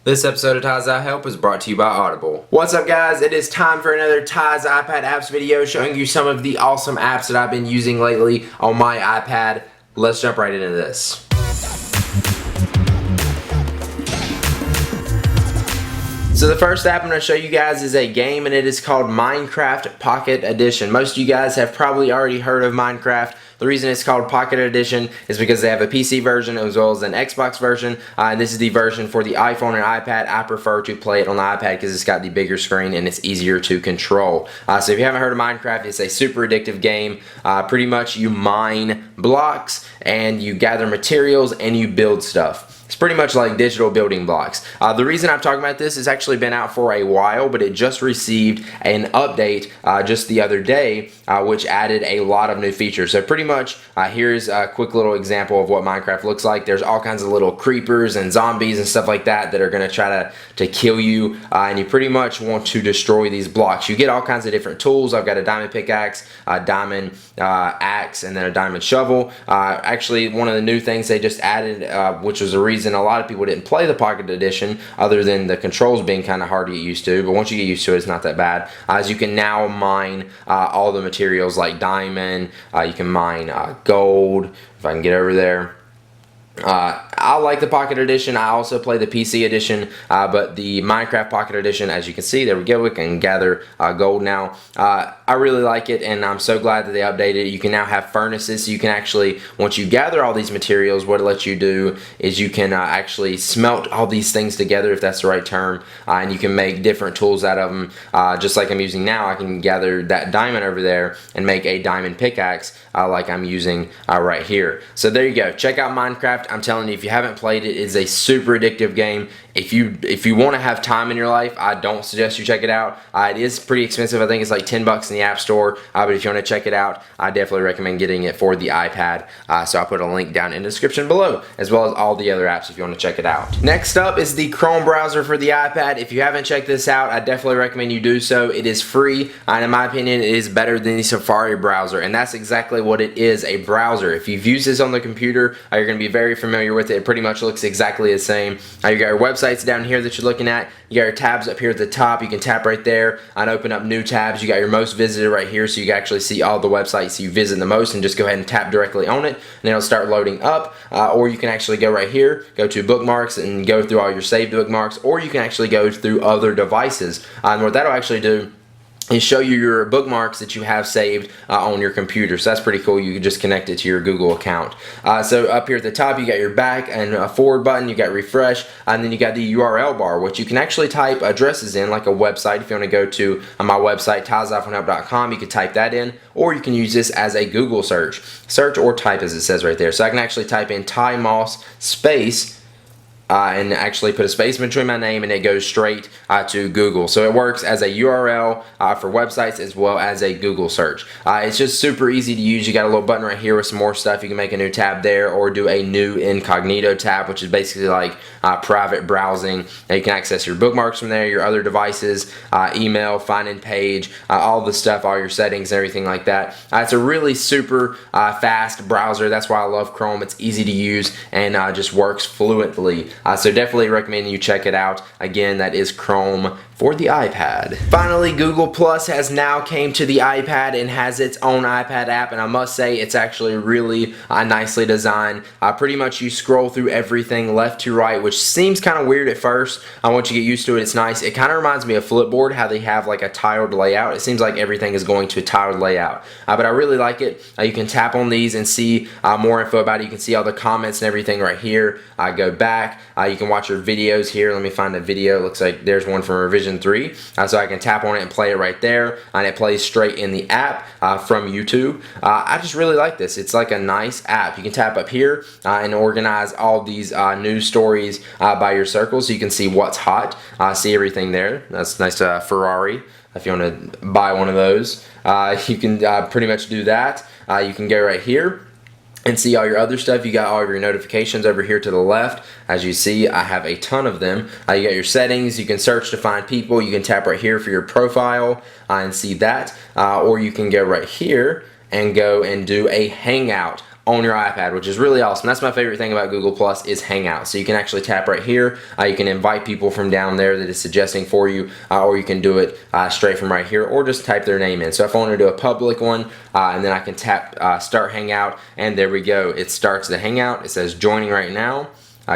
This episode of Ty's I Help is brought to you by Audible. What's up, guys? It is time for another Ty's iPad apps video showing you some of the awesome apps that I've been using lately on my iPad. Let's jump right into this. So the first app I'm going to show you guys is a game, and it is called Minecraft Pocket Edition. Most of you guys have probably already heard of Minecraft. The reason it's called Pocket Edition is because they have a PC version as well as an Xbox version, and this is the version for the iPhone and iPad. I prefer to play it on the iPad because it's got the bigger screen and it's easier to control. So if you haven't heard of Minecraft, it's a super addictive game. Pretty much you mine blocks and you gather materials and you build stuff. It's pretty much like digital building blocks. The reason I'm talking about this has actually been out for a while, but it just received an update just the other day, which added a lot of new features. So pretty much, here's a quick little example of what Minecraft looks like. There's all kinds of little creepers and zombies and stuff like that that are going to try to kill you, and you pretty much want to destroy these blocks. You get all kinds of different tools. I've got a diamond pickaxe, a diamond axe, and then a diamond shovel. Actually, one of the new things they just added, which was the reason a lot of people didn't play the Pocket Edition, other than the controls being kind of hard to get used to, but once you get used to it, it's not that bad, as you can now mine all the materials like diamond, you can mine gold, if I can get over there. I like the Pocket Edition. I also play the PC edition, but the Minecraft Pocket Edition, as you can see, there we go, we can gather gold now. I really like it, and I'm so glad that they updated it. You can now have furnaces, so you can actually, once you gather all these materials, what it lets you do is you can actually smelt all these things together, if that's the right term, and you can make different tools out of them. Just like I'm using now, I can gather that diamond over there and make a diamond pickaxe like I'm using right here. So there you go. Check out Minecraft. I'm telling you, if you haven't played it, it's a super addictive game. If you want to have time in your life, I don't suggest you check it out. It is pretty expensive. I think it's like $10 in the App Store. But if you want to check it out, I definitely recommend getting it for the iPad. So I'll put a link down in the description below, as well as all the other apps if you want to check it out. Next up is the Chrome browser for the iPad. If you haven't checked this out, I definitely recommend you do so. It is free, and in my opinion, it is better than the Safari browser, and that's exactly what it is, a browser. If you've used this on the computer, you're going to be very familiar with it. It pretty much looks exactly the same. You got your websites down here that you're looking at. You got your tabs up here at the top. You can tap right there and open up new tabs. You got your most visited right here, so you can actually see all the websites you visit the most, and just go ahead and tap directly on it, and it'll start loading up. Or you can actually go right here, go to bookmarks, and go through all your saved bookmarks, or you can actually go through other devices. And what that'll actually do and show you your bookmarks that you have saved on your computer. So that's pretty cool. You can just connect it to your Google account. So up here at the top, you got your back and a forward button, you got refresh, and then you got the URL bar, which you can actually type addresses in, like a website. If you want to go to my website, tysiphonhelp.com, you can type that in, or you can use this as a Google search or type, as it says right there. So I can actually type in Ty Moss space, and actually put a space between my name, and it goes straight to Google. So it works as a URL for websites as well as a Google search. It's just super easy to use. You got a little button right here with some more stuff. You can make a new tab there, or do a new incognito tab, which is basically like private browsing. Now you can access your bookmarks from there, your other devices, email, find in page, all the stuff, all your settings and everything like that. It's a really super fast browser. That's why I love Chrome. It's easy to use and just works fluently. So definitely recommend you check it out. Again, that is Chrome for the iPad. Finally, Google Plus has now came to the iPad and has its own iPad app, and I must say it's actually really nicely designed. Pretty much you scroll through everything left to right, which seems kind of weird at first. Once you get used to it, it's nice. It kind of reminds me of Flipboard, how they have like a tiled layout. It seems like everything is going to a tiled layout, but I really like it. You can tap on these and see more info about it. You can see all the comments and everything right here. Go back. You can watch your videos here. Let me find a video. It looks like there's one from Revision 3. So I can tap on it and play it right there, and it plays straight in the app from YouTube. I just really like this. It's like a nice app. You can tap up here and organize all these news stories by your circle, so you can see what's hot, see everything there. That's nice. Ferrari, if you want to buy one of those, you can pretty much do that. You can go right here and see all your other stuff. You got all of your notifications over here to the left. As you see, I have a ton of them. You got your settings. You can search to find people. You can tap right here for your profile and see that. Or you can go right here and go and do a hangout on your iPad, which is really awesome. That's my favorite thing about Google Plus is Hangouts. So you can actually tap right here. You can invite people from down there that is suggesting for you, or you can do it straight from right here, or just type their name in. So if I want to do a public one, and then I can tap Start Hangout, and there we go. It starts the Hangout. It says joining right now.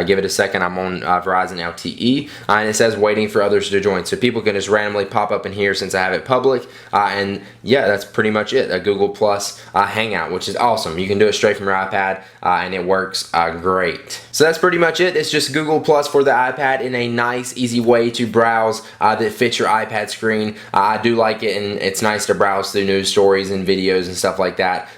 Give it a second. I'm on Verizon LTE, and it says waiting for others to join. So people can just randomly pop up in here since I have it public. And yeah, that's pretty much it. A Google Plus Hangout, which is awesome. You can do it straight from your iPad, and it works great. So that's pretty much it. It's just Google Plus for the iPad in a nice, easy way to browse that fits your iPad screen. I do like it, and it's nice to browse through news stories and videos and stuff like that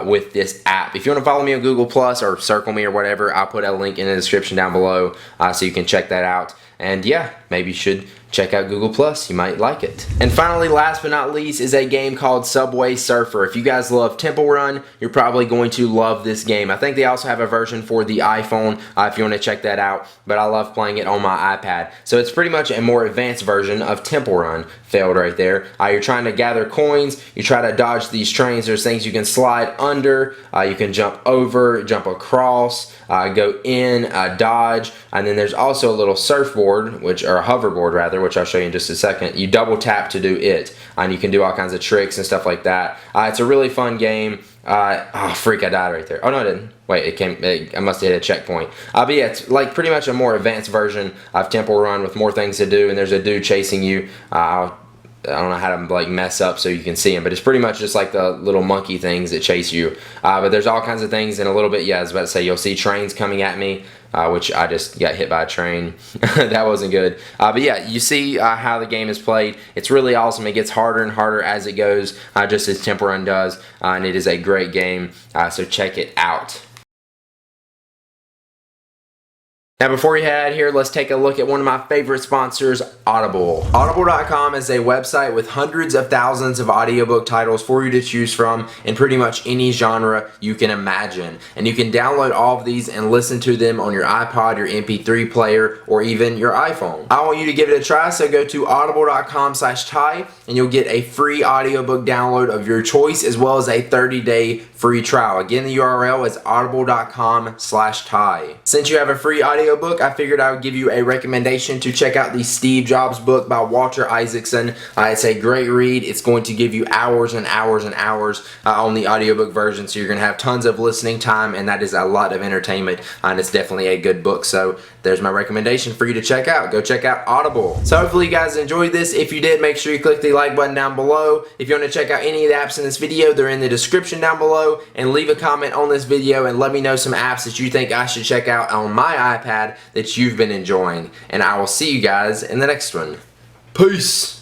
with this app. If you want to follow me on Google Plus or circle me or whatever, I'll put a link in the description down below so you can check that out. And yeah, maybe you should check out Google Plus. You might like it. And finally, last but not least, is a game called Subway Surfer. If you guys love Temple Run, you're probably going to love this game. I think they also have a version for the iPhone if you want to check that out, but I love playing it on my iPad. So it's pretty much a more advanced version of Temple Run. Failed right there. You're trying to gather coins. You try to dodge these trains. There's things you can slide under. You can jump over, jump across, go in, dodge, and then there's also a little surfboard, or a hoverboard rather, which I'll show you in just a second. You double tap to do it, and you can do all kinds of tricks and stuff like that. It's a really fun game. Oh freak, I died right there. Oh no, I didn't. Wait, I must have hit a checkpoint. But yeah, it's like pretty much a more advanced version of Temple Run with more things to do, and there's a dude chasing you. I don't know how to like mess up so you can see him, but it's pretty much just like the little monkey things that chase you. But there's all kinds of things, and a little bit, yeah, I was about to say, you'll see trains coming at me, which I just got hit by a train. That wasn't good. But yeah, you see how the game is played. It's really awesome. It gets harder and harder as it goes, just as Temple Run does, and it is a great game, so check it out. Now before we head out here, let's take a look at one of my favorite sponsors, Audible. Audible.com is a website with hundreds of thousands of audiobook titles for you to choose from in pretty much any genre you can imagine. And you can download all of these and listen to them on your iPod, your MP3 player, or even your iPhone. I want you to give it a try, so go to audible.com/Ty and you'll get a free audiobook download of your choice, as well as a 30-day free trial. Again, the URL is audible.com/Ty. Since you have a free audiobook, I figured I would give you a recommendation to check out the Steve Jobs book by Walter Isaacson. It's a great read. It's going to give you hours and hours and hours on the audiobook version, so you're going to have tons of listening time, and that is a lot of entertainment, and it's definitely a good book. So there's my recommendation for you to check out. Go check out Audible. So hopefully you guys enjoyed this. If you did, make sure you click the like button down below. If you want to check out any of the apps in this video, they're in the description down below, and leave a comment on this video and let me know some apps that you think I should check out on my iPad that you've been enjoying. And I will see you guys in the next one. Peace!